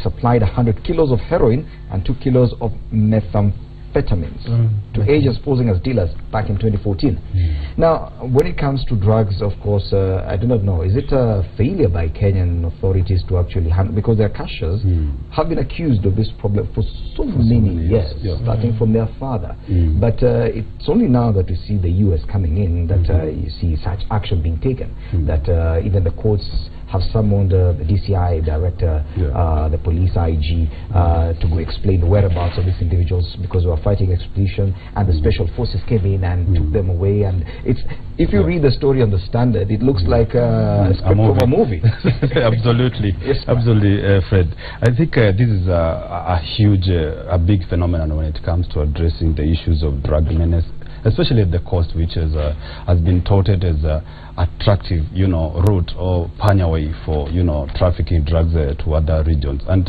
supplied 100 kilos of heroin and 2 kilos of methamphetamines to agents posing as dealers back in 2014. Now, when it comes to drugs, of course, I do not know, is it a failure by Kenyan authorities to actually handle, because their cashiers have been accused of this problem for so many years, starting from their father. But it's only now that we see the US coming in that you see such action being taken, that even the courts have summoned the DCI director, the police IG, to go explain the whereabouts of these individuals, because they were fighting expedition, and the special forces came in and took them away. And it's, if you read the story on the Standard, it looks like a script of a movie. Absolutely, yes, absolutely, Fred. I think this is a huge, a big phenomenon when it comes to addressing the issues of drug menace, especially at the coast, which has been touted as attractive, route or pathway for, trafficking drugs to other regions. And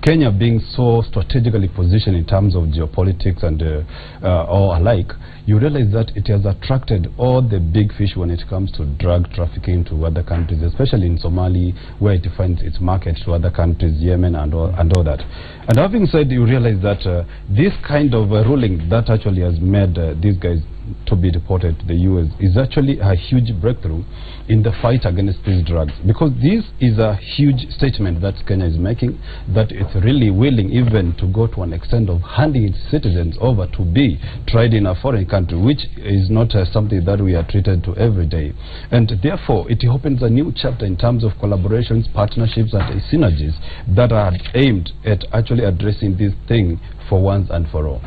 Kenya being so strategically positioned in terms of geopolitics and or alike, you realize that it has attracted all the big fish when it comes to drug trafficking to other countries, especially in Somalia, where it finds its market to other countries, Yemen and all that. And having said, you realize that this kind of ruling that actually has made these guys to be deported to the US is actually a huge breakthrough in the fight against these drugs, because this is a huge statement that Kenya is making, that it's really willing even to go to an extent of handing its citizens over to be tried in a foreign country, which is not something that we are treated to every day. And therefore it opens a new chapter in terms of collaborations, partnerships and synergies that are aimed at actually addressing this thing for once and for all.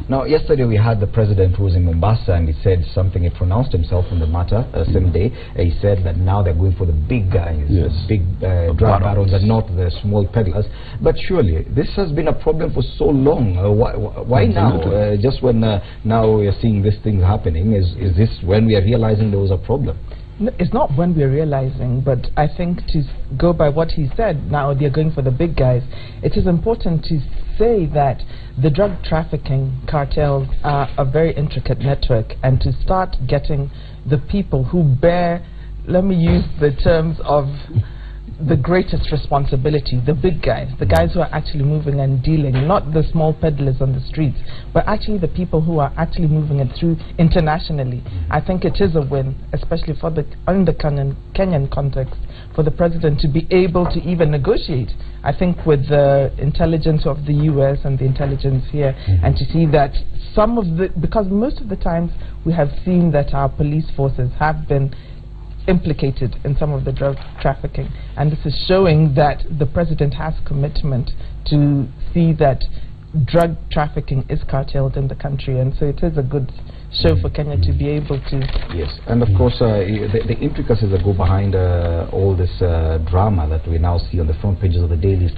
Now, yesterday we had the president who was in Mombasa, and he said something. He pronounced himself on the matter same day. He said that now they're going for the big guys, the big drug barons, and not the small peddlers. But surely this has been a problem for so long. Why now? Just when now we are seeing these things happening, is this when we are realizing there was a problem? No, it's not when we're realizing, but I think to go by what he said, now they're going for the big guys. It is important to say that the drug trafficking cartels are a very intricate network, and to start getting the people who bear, let me use the terms of the greatest responsibility, the big guys, the guys who are actually moving and dealing, not the small peddlers on the streets, but actually the people who are actually moving it through internationally. I think it is a win, especially for the in the Kenyan context, for the president to be able to even negotiate, I think, with the intelligence of the US and the intelligence here, and to see that some of the, because most of the times we have seen that our police forces have been implicated in some of the drug trafficking, and this is showing that the president has commitment to see that drug trafficking is curtailed in the country, and so it is a good show for Kenya to be able to. Yes, and of course the intricacies that go behind all this drama that we now see on the front pages of the dailies.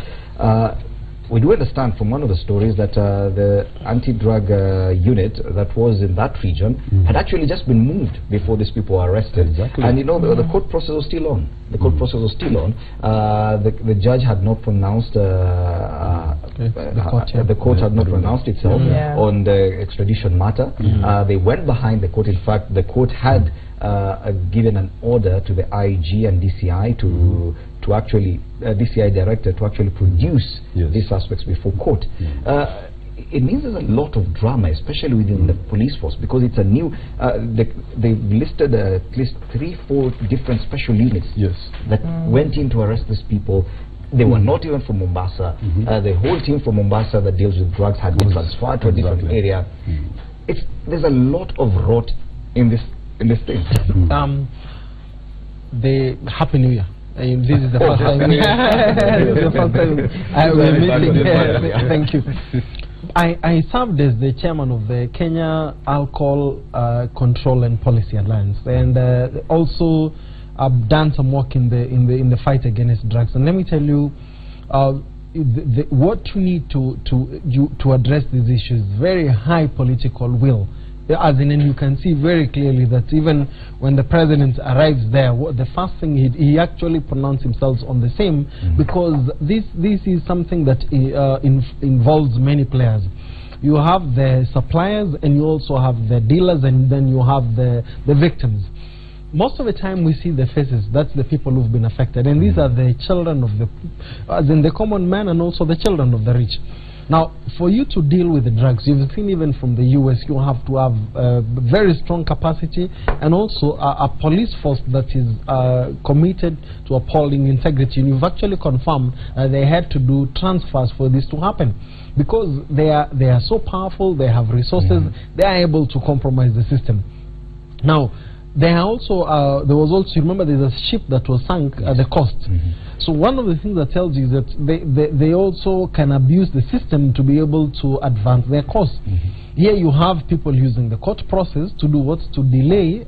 We do understand from one of the stories that the anti-drug unit that was in that region had actually just been moved before these people were arrested. And the court process was still on. The court process was still on. The judge had not pronounced, the court had not pronounced itself on the extradition matter. They went behind the court. In fact, the court had given an order to the IG and DCI to actually, DCI director to actually produce these suspects before court. It means there's a lot of drama, especially within the police force, because it's a new, they've listed at least 3-4 different special units that went in to arrest these people. They were not even from Mombasa. The whole team from Mombasa that deals with drugs had been transferred to a different area. There's a lot of rot in this thing. The Happy New Year. This is the first time. We're meeting here. Thank you. I served as the chairman of the Kenya Alcohol Control and Policy Alliance, and also I've done some work in the fight against drugs. And let me tell you, what you need to address these issues, very high political will. As in, and you can see very clearly that even when the president arrives there, the first thing he actually pronounced himself on the same, because this is something that involves many players. You have the suppliers, and you also have the dealers, and then you have the victims. most of the time we see the faces. That's the people who've been affected, and these are the children of the, as in the common man, and also the children of the rich. Now, for you to deal with the drugs, you've seen even from the US, you have to have very strong capacity, and also a police force that is committed to upholding integrity. And you've actually confirmed they had to do transfers for this to happen, because they are so powerful, they have resources, they are able to compromise the system. Now, there are also there was also, remember, there's a ship that was sunk at the coast. So one of the things that tells you is that they also can abuse the system to be able to advance their cause. Here you have people using the court process to do what? To delay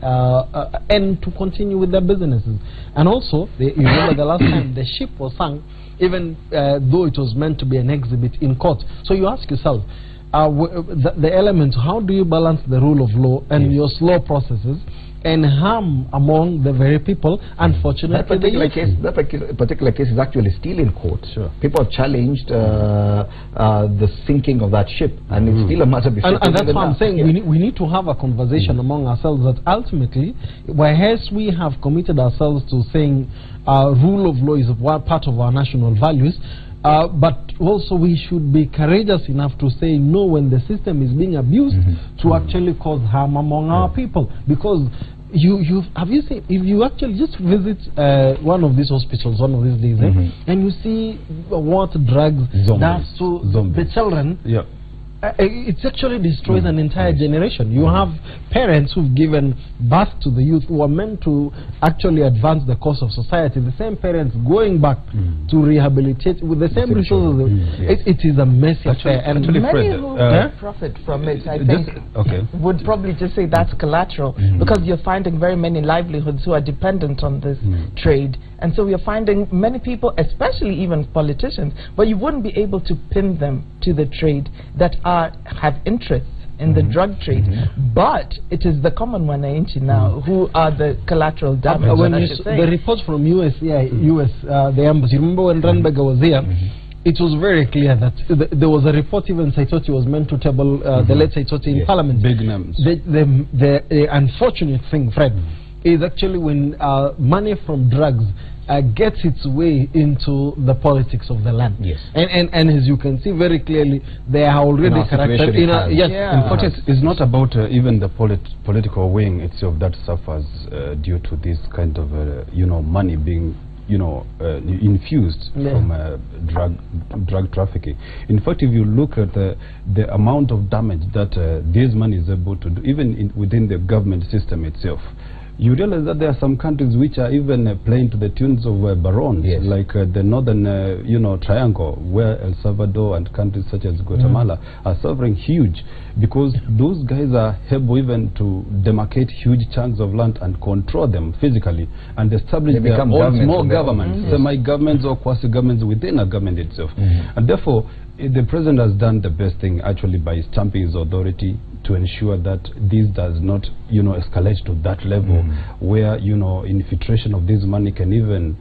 and to continue with their businesses. And also, you remember the last time the ship was sunk, even though it was meant to be an exhibit in court. So you ask yourself, the elements, how do you balance the rule of law and your slow processes and harm among the very people? Unfortunately, that particular case is actually still in court. People have challenged the sinking of that ship, and it's still a matter before. And that's why I'm saying we need to have a conversation among ourselves that ultimately, whereas we have committed ourselves to saying rule of law is one part of our national values, but also we should be courageous enough to say no when the system is being abused to actually cause harm among our people. Because have you seen, if you actually just visit one of these hospitals one of these days, and you see what drugs does to the children, it actually destroys an entire generation. You have parents who've given birth to the youth who are meant to actually advance the cause of society. The same parents going back to rehabilitate with the same resources. It is a messy affair. And many who profit from it, I think, would probably just say that's collateral, because you're finding very many livelihoods who are dependent on this trade. And so you're finding many people, especially even politicians, but you wouldn't be able to pin them to the trade that have interests in the drug trade. But it is the common wananchi now who are the collateral damage. When the report from the embassy, remember when Randberger was here, it was very clear that there was a report, even Saitoti was meant to table the late Saitoti in Parliament. Big names. The unfortunate thing, Fred, is actually when money from drugs gets its way into the politics of the land. And as you can see very clearly, they are already characterized. In fact, it's not about even the political wing itself that suffers due to this kind of money being infused from drug trafficking. In fact, if you look at the amount of damage that this money is able to do, even within the government system itself, you realize that there are some countries which are even playing to the tunes of barons, like the northern triangle, where El Salvador and countries such as Guatemala are suffering huge, because those guys are able even to demarcate huge chunks of land and control them physically and establish their own small governments, semi-governments or quasi-governments within a government itself. And therefore, the president has done the best thing actually by stamping his authority to ensure that this does not escalate to that level where infiltration of this money can even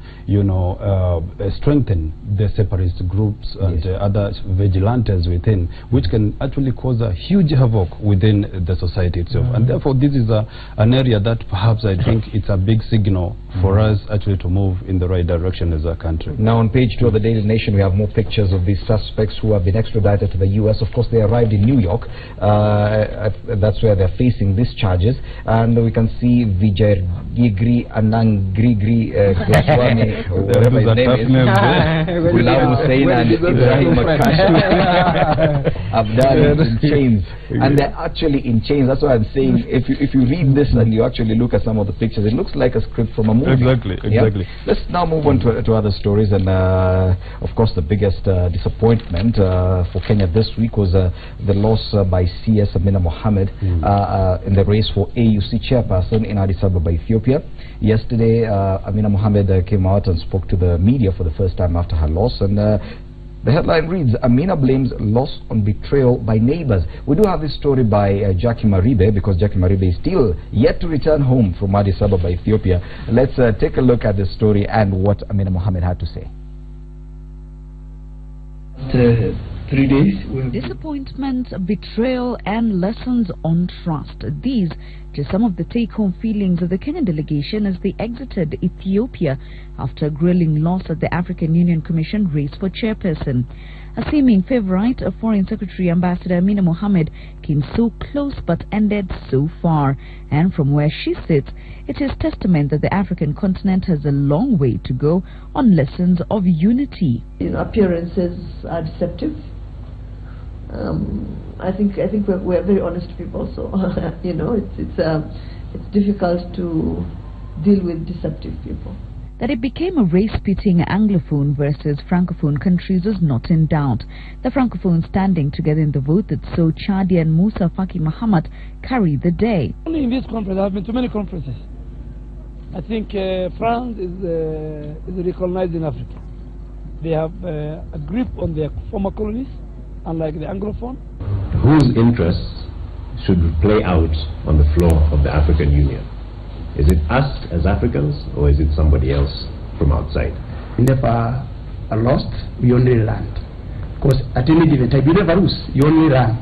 strengthen the separatist groups and other vigilantes within, which can actually cause a huge havoc within the society itself. And therefore this is an area that perhaps I think it's a big signal for us actually to move in the right direction as a country. Now on page 2 of the Daily Nation we have more pictures of these suspects who have been extradited to the US. Of course, they arrived in New York. That's where they're facing these charges. And we can see Vijay Gigri Anangrigri Glaswami, whatever his name is, Ghulam Hussain and Ibrahim Akash Abdal in chains. And they're actually in chains. That's why I'm saying, if you read this and you actually look at some of the pictures, it looks like a script from a movie. Exactly. Let's now move on to other stories. And of course, the biggest disappointment for Kenya this week was the loss by CS Amina Mohammed in the race for AUC chairperson in Addis Ababa, Ethiopia. Yesterday, Amina Mohammed came out and spoke to the media for the first time after her loss, and the headline reads, Amina blames loss on betrayal by neighbors. We do have this story by Jackie Maribe, because Jackie Maribe is still yet to return home from Addis Ababa, Ethiopia. Let's take a look at the story and what Amina Mohammed had to say. 3 days. Disappointment, betrayal and lessons on trust. These Just some of the take-home feelings of the Kenyan delegation as they exited Ethiopia after a grilling loss at the African Union Commission race for chairperson. A seeming favorite of Foreign Secretary Ambassador Amina Mohammed came so close but ended so far. And from where she sits, it is testament that the African continent has a long way to go on lessons of unity. Appearances are deceptive. I think we're very honest people, so it's difficult to deal with deceptive people. That it became a race-pitting Anglophone versus Francophone countries is not in doubt. The Francophones standing together in the vote that saw Chadi and Musa Faki Mahamat carry the day. Only in this conference, I've been to many conferences. I think France is recognized in Africa. They have a grip on their former colonies, unlike the Anglophone. Whose interests should play out on the floor of the African Union? Is it us as Africans, or is it somebody else from outside? We never are lost, we only learned. Because at any given time, you never lose, you only learn.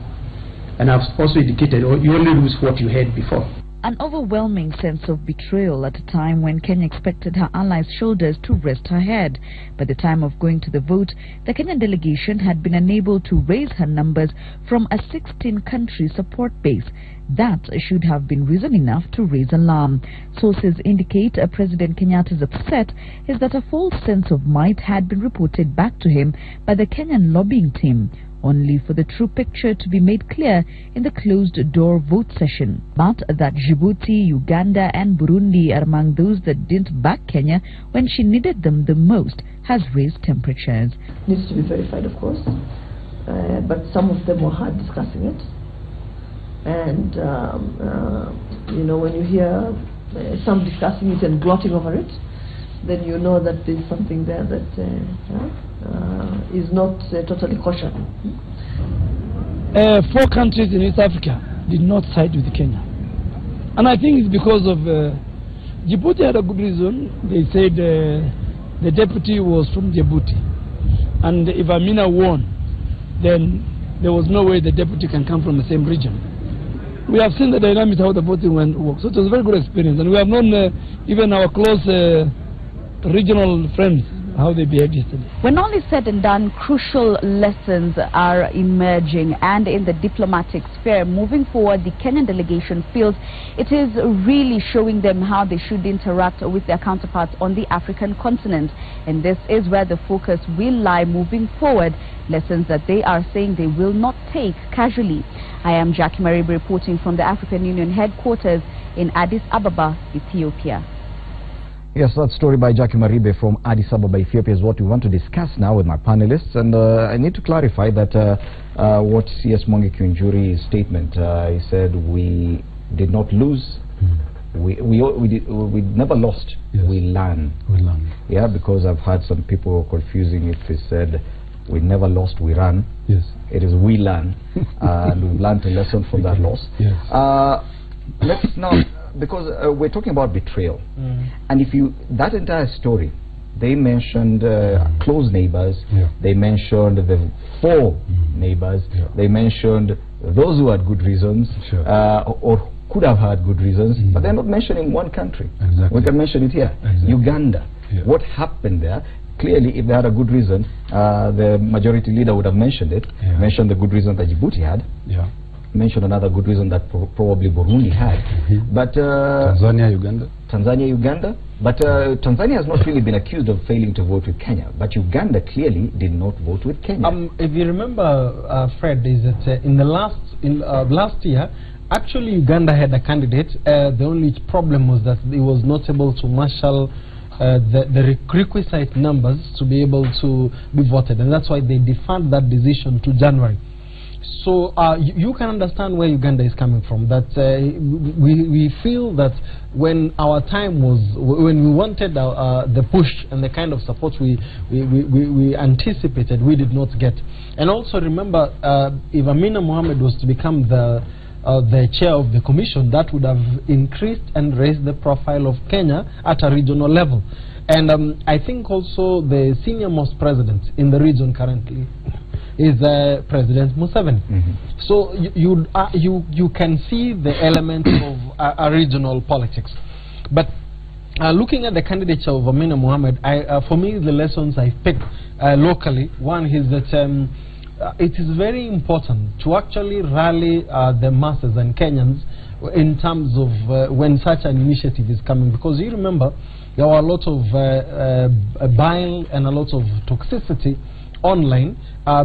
And I've also indicated, you only lose what you had before. An overwhelming sense of betrayal at a time when Kenya expected her allies' shoulders to rest her head. By the time of going to the vote, the Kenyan delegation had been unable to raise her numbers from a 16-country support base. That should have been reason enough to raise alarm. Sources indicate President Kenyatta's upset is that a false sense of might had been reported back to him by the Kenyan lobbying team, only for the true picture to be made clear in the closed-door vote session. But that Djibouti, Uganda and Burundi are among those that didn't back Kenya when she needed them the most has raised temperatures. Needs to be verified, of course, but some of them were hard discussing it. And, when you hear some discussing it and gloating over it, then you know that there's something there that is not totally kosher. 4 countries in East Africa did not side with Kenya. And I think it's because of Djibouti had a good reason. They said the deputy was from Djibouti. And if Amina won, then there was no way the deputy can come from the same region. We have seen the dynamics how the voting works. So it was a very good experience. And we have known even our close regional friends how they behaved yesterday. When all is said and done, crucial lessons are emerging, and in the diplomatic sphere moving forward, the Kenyan delegation feels it is really showing them how they should interact with their counterparts on the African continent, and this is where the focus will lie moving forward, lessons that they are saying they will not take casually. I am Jackie Maribe reporting from the African Union headquarters in Addis Ababa, Ethiopia. Yes, that story by Jackie Maribe from Addis Ababa, Ethiopia is what we want to discuss now with my panelists. And I need to clarify that what CS Mwangi Kiunjuri's statement, he said we did not lose. We never lost. Yes. We learn. Yeah, because I've heard some people confusing if they said we never lost, we ran. Yes. It is we learn. And we've learned a lesson from that loss. Yes. Let's now, because we're talking about betrayal, and if you, that entire story, they mentioned close neighbors, they mentioned the 4 neighbors, they mentioned those who had good reasons, or could have had good reasons, but they're not mentioning one country. We can mention it here, Uganda. What happened there? Clearly, if they had a good reason, the majority leader would have mentioned it, mentioned the good reason that Djibouti had, mentioned another good reason that probably Burundi had. But Tanzania, Uganda. But Tanzania has not really been accused of failing to vote with Kenya. But Uganda clearly did not vote with Kenya. If you remember, Fred, is that in the last year, actually Uganda had a candidate. The only problem was that it was not able to marshal the requisite numbers to be able to be voted, and that's why they deferred that decision to January. So you can understand where Uganda is coming from, that we feel that when our time was, when we wanted the push and the kind of support we anticipated, we did not get. And also remember, if Amina Mohammed was to become the chair of the commission, that would have increased and raised the profile of Kenya at a regional level. And I think also the senior most president in the region currently, is President Museveni. So you can see the element of regional politics. But looking at the candidature of Amina Mohammed, for me the lessons I picked locally, one is that it is very important to actually rally the masses and Kenyans in terms of when such an initiative is coming, because you remember there were a lot of bile and a lot of toxicity online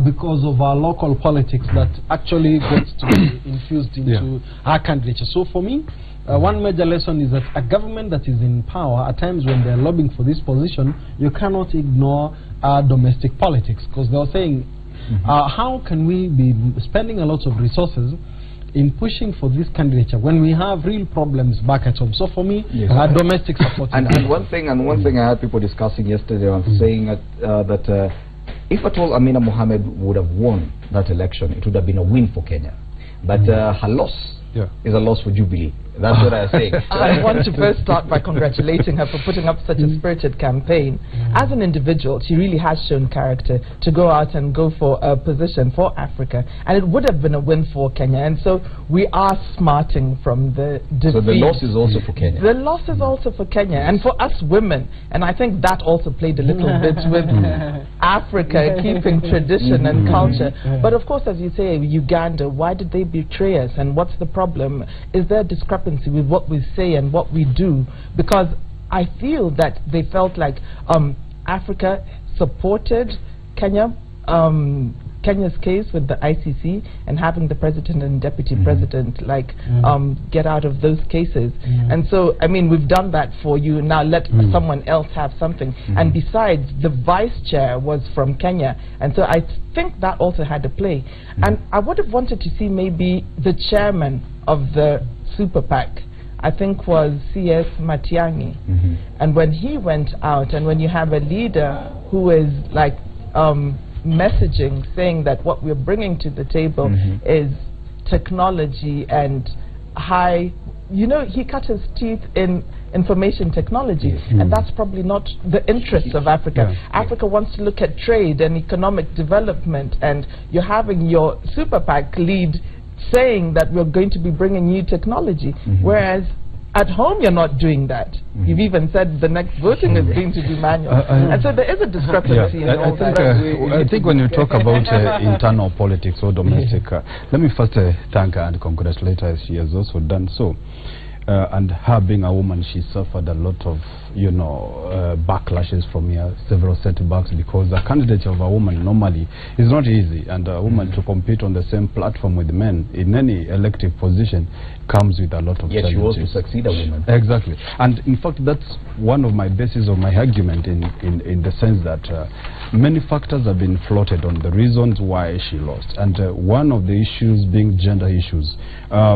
because of our local politics that actually got to be infused into our candidature. So for me, one major lesson is that a government that is in power, at times when they are lobbying for this position, you cannot ignore domestic politics, because they were saying, how can we be spending a lot of resources in pushing for this candidature when we have real problems back at home? So for me, domestic support. And one thing I had people discussing yesterday, I was saying that if at all Amina Mohammed would have won that election, it would have been a win for Kenya. But her loss is a loss for Jubilee. That's what I say. I want to first start by congratulating her for putting up such a spirited campaign. As an individual, she really has shown character to go out and go for a position for Africa, and it would have been a win for Kenya. And so we are smarting from the defeat. So the loss is also for Kenya. The loss is also for Kenya, and for us women, and I think that also played a little bit with Africa keeping tradition and culture. But of course, as you say, Uganda, why did they betray us, and what's the problem? Is there a discrepancy with what we say and what we do? Because I feel that they felt like Africa supported Kenya, Kenya's case with the ICC, and having the president and deputy president like get out of those cases. And so, I mean, we've done that for you, now let someone else have something. And besides, the vice chair was from Kenya, and so I think that also had a play. And I would have wanted to see maybe the chairman of the Super PAC, I think was CS Matiang'i, and when he went out, and when you have a leader who is like messaging, saying that what we're bringing to the table is technology and high, you know, he cut his teeth in information technology, and that's probably not the interests of Africa. Africa wants to look at trade and economic development, and you're having your Super PAC lead saying that we're going to be bringing new technology, whereas at home you're not doing that. You've even said the next voting is going to be manual. And so there is a discrepancy in all that. I think when you talk about internal politics or domestic, let me first thank her and congratulate her. She has also done so. And her being a woman, she suffered a lot of, you know, backlashes from here, several setbacks, because the candidature of a woman normally is not easy, and a woman to compete on the same platform with men in any elective position comes with a lot of challenges. Yes, you also succeed a woman. Exactly. And in fact, that's one of my bases of my argument in the sense that many factors have been floated on the reasons why she lost, and one of the issues being gender issues.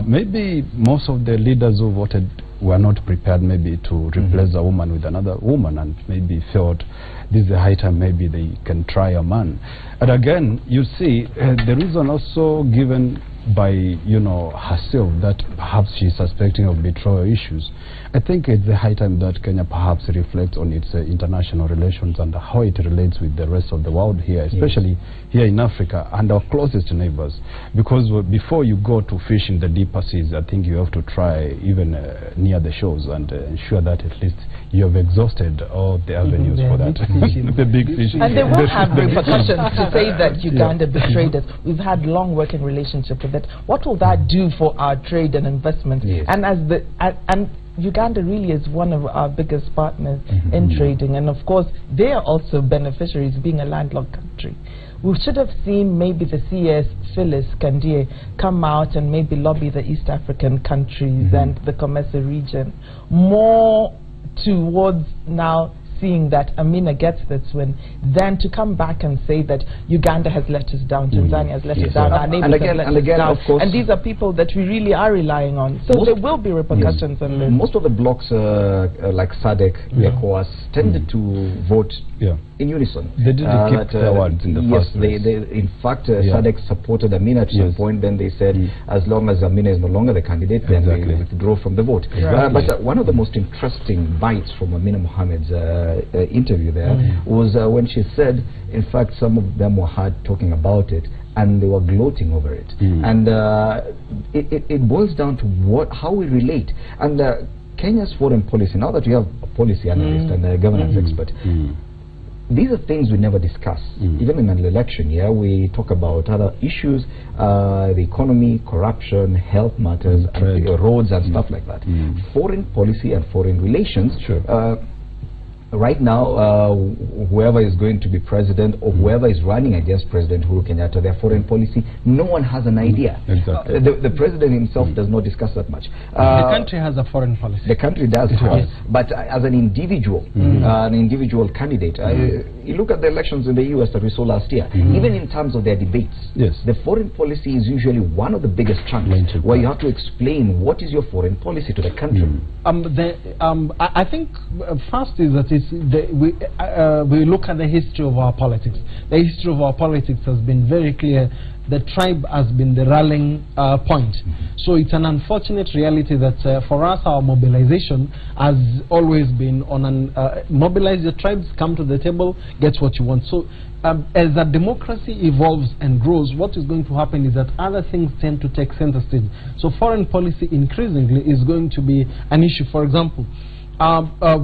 Maybe most of the leaders who voted were not prepared maybe to replace a woman with another woman, and maybe felt this is the high time maybe they can try a man. And again, you see, the reason also given by, you know, herself that perhaps she's suspecting of betrayal issues. I think it's the high time that Kenya perhaps reflects on its international relations and how it relates with the rest of the world here, especially here in Africa and our closest neighbors. Because before you go to fish in the deeper seas, I think you have to try even near the shores and ensure that at least you have exhausted all the avenues for that. The big fish. And they will have repercussions to say that Uganda betrayed us. We've had long working relationship with it. What will that do for our trade and investment? And as the and Uganda really is one of our biggest partners in trading, and of course they are also beneficiaries, being a landlocked country. We should have seen maybe the CS Phyllis Kandie come out and maybe lobby the East African countries and the Comesa region more towards now seeing that Amina gets this win, than to come back and say that Uganda has let us down, Tanzania has let us down, our neighbors have let us down, of course, and these are people that we really are relying on. So there will be repercussions on this. Most of the blocks like SADC, ECOWAS, tended to vote in unison. They didn't keep their words in the first place. In fact, SADC supported Amina to some point. Then they said, as long as Amina is no longer the candidate, then they withdraw from the vote. But one of the most interesting bites from Amina Mohammed's interview there was when she said, in fact, some of them were hard talking about it, and they were gloating over it. And it boils down to how we relate. And Kenya's foreign policy, now that we have a policy analyst and a governance expert, these are things we never discuss. Even in an election year, we talk about other issues, the economy, corruption, health matters, and roads and stuff like that. Foreign policy and foreign relations, right now, whoever is going to be president or whoever is running against President Uhuru Kenyatta, their foreign policy, no one has an idea. The president himself does not discuss that much. The country has a foreign policy. The country does have, but as an individual, an individual candidate, you look at the elections in the US that we saw last year, even in terms of their debates, the foreign policy is usually one of the biggest chunks where you have to explain what is your foreign policy to the country. I think first is that we look at the history of our politics. The history of our politics has been very clear. The tribe has been the rallying point. So it's an unfortunate reality that for us, our mobilization has always been on an mobilize the tribes, come to the table, get what you want. So as the democracy evolves and grows, what is going to happen is that other things tend to take center stage. So foreign policy increasingly is going to be an issue. For example,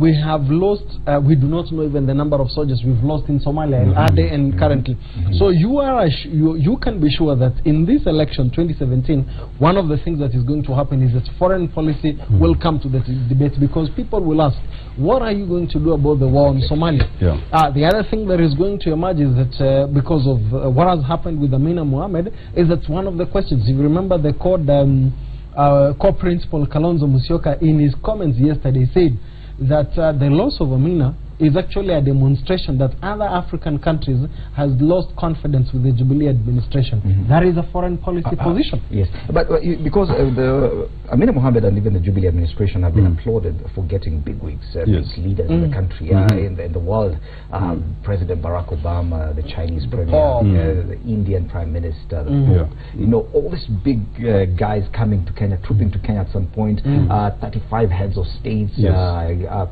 we have lost, we do not know even the number of soldiers we've lost in Somalia and currently. So you can be sure that in this election 2017, one of the things that is going to happen is that foreign policy will come to the debate, because people will ask, what are you going to do about the war in Somalia? The other thing that is going to emerge is that because of what has happened with Amina Mohammed, is that one of the questions, if you remember the co-principal Kalonzo Musyoka in his comments yesterday said that the loss of Amina is actually a demonstration that other African countries has lost confidence with the Jubilee administration. That is a foreign policy position. Yes, but because the Amina Mohammed and even the Jubilee administration have been applauded for getting bigwigs, big leaders in the country, in the world. President Barack Obama, the Chinese premier, the Indian Prime Minister, the Pope. You know, all these big guys coming to Kenya, trooping to Kenya at some point. 35 heads of states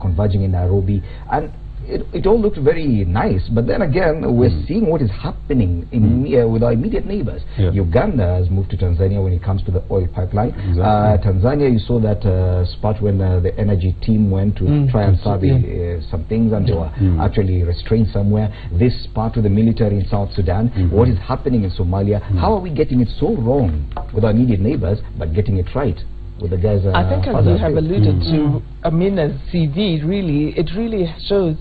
converging in Nairobi, and it all looked very nice, but then again, we're seeing what is happening in with our immediate neighbors. Uganda has moved to Tanzania when it comes to the oil pipeline. Tanzania, you saw that spot when the energy team went to try and survey some things, and they were actually restrained somewhere. This part with the military in South Sudan. What is happening in Somalia? How are we getting it so wrong with our immediate neighbors, but getting it right with the guys? I think, as you have alluded to, Amina's CV it really shows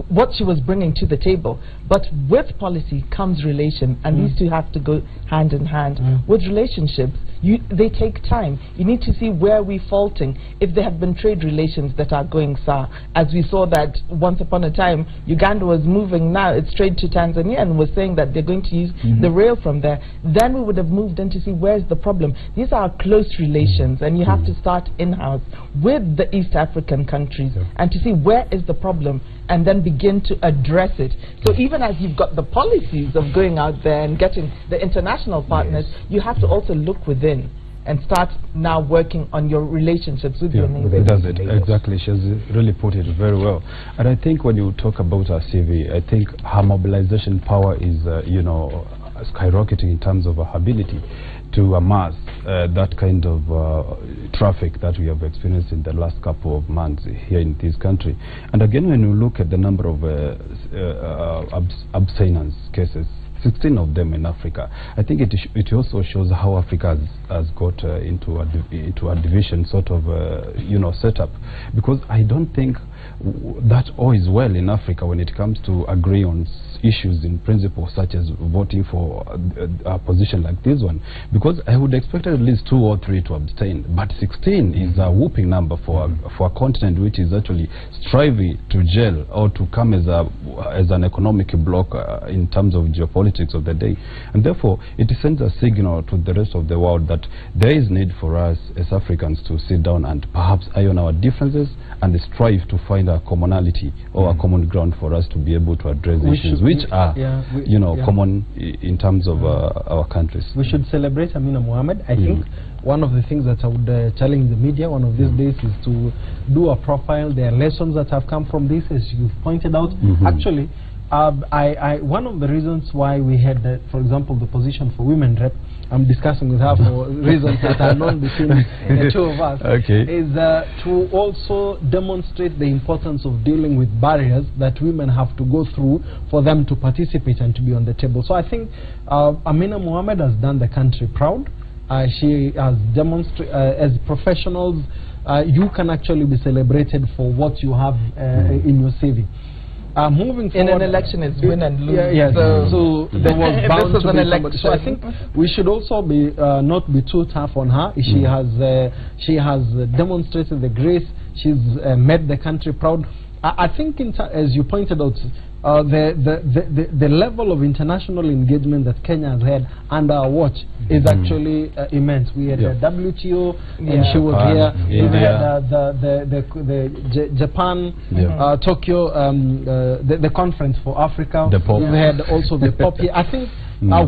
what she was bringing to the table. But with policy comes relation, and these two have to go hand in hand. With relationships, they take time. You need to see where we're faulting. If there have been trade relations that are going sour, as we saw that once upon a time, Uganda was moving, now it's straight to Tanzania, and was saying that they're going to use the rail from there, then we would have moved in to see where's the problem. These are close relations, and you have to start in-house with the East African countries and to see where is the problem, and then begin to address it. So even as you've got the policies of going out there and getting the international partners, you have to also look within and start now working on your relationships with your neighbors. Does it exactly? She has really put it very well. And I think when you talk about her CV, I think her mobilization power is skyrocketing in terms of her ability to amass that kind of traffic that we have experienced in the last couple of months here in this country. And again, when you look at the number of abstinence cases, 16 of them in Africa, I think it also shows how Africa has got into a division sort of setup, because I don't think that all is well in Africa when it comes to agree on issues in principle, such as voting for a position like this one, because I would expect at least 2 or 3 to abstain, but 16 is a whooping number for a continent which is actually striving to gel or to come as an economic bloc in terms of geopolitics of the day. And therefore it sends a signal to the rest of the world that there is need for us as Africans to sit down and perhaps iron our differences and strive to find a commonality or a common ground for us to be able to address issues which which are, common in terms of our countries. We should celebrate Amina Mohammed. I think one of the things that I would challenge the media one of these days is to do a profile. There are lessons that have come from this, as you've pointed out. Actually, one of the reasons why we had, for example, the position for women rep, I'm discussing with her for reasons that are known between the two of us, is to also demonstrate the importance of dealing with barriers that women have to go through for them to participate and to be on the table. So I think Amina Mohammed has done the country proud. She has demonstrated, as professionals, you can actually be celebrated for what you have in your CV. Moving forward, in an election, it's win and lose. So there was bound to be somebody. So I think we should also be not be too tough on her. She has demonstrated the grace. She's made the country proud. I think, as you pointed out, the level of international engagement that Kenya has had under our watch is actually immense. We had the WTO, and she was here. We had the Japan, Tokyo, the conference for Africa. We had also the POP. I think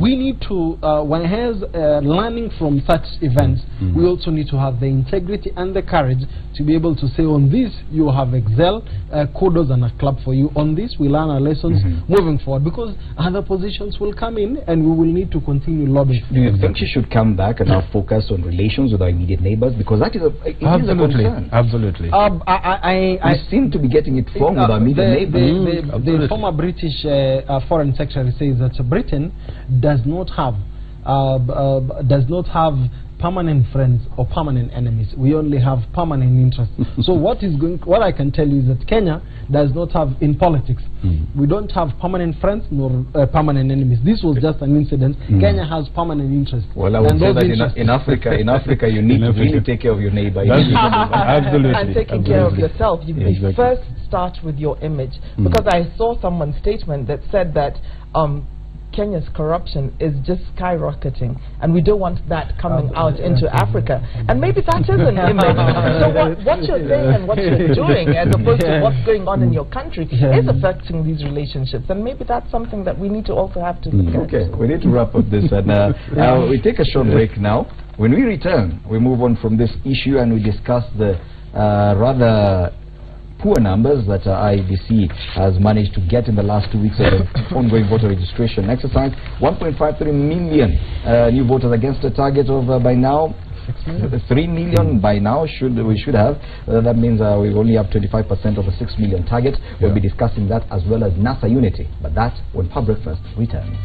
we need to, when has learning from such events, we also need to have the integrity and the courage to be able to say, on this you have excelled, kudos and a clap for you. On this we learn our lessons moving forward, because other positions will come in and we will need to continue lobbying. Do you think she should come back and now focus on relations with our immediate neighbors? Because that is a concern. Absolutely. I seem to be getting it wrong with our immediate neighbors. The former British Foreign Secretary says that Britain does not have permanent friends or permanent enemies. We only have permanent interests. So what I can tell you is that Kenya does not have, in politics, we don't have permanent friends nor permanent enemies. This was just an incident. Kenya has permanent interests. Well, I would say that in Africa you need to really take care of your neighbor. Absolutely. And taking care of yourself. You first start with your image. Because I saw someone's statement that said that Kenya's corruption is just skyrocketing, and we don't want that coming out into Africa. And maybe that is an image. So what you're saying and what you're doing, as opposed to what's going on in your country, is affecting these relationships. And maybe that's something that we need to also have to look at. Okay, we need to wrap up this. And we take a short break now. When we return, we move on from this issue and we discuss the rather poor numbers that IEBC has managed to get in the last 2 weeks of the ongoing voter registration exercise. 1.53 million new voters against a target of by now 3 million by now we should have. That means we only have 25% of the 6 million target. We'll be discussing that as well as NASA unity, but that when Pub Breakfast returns.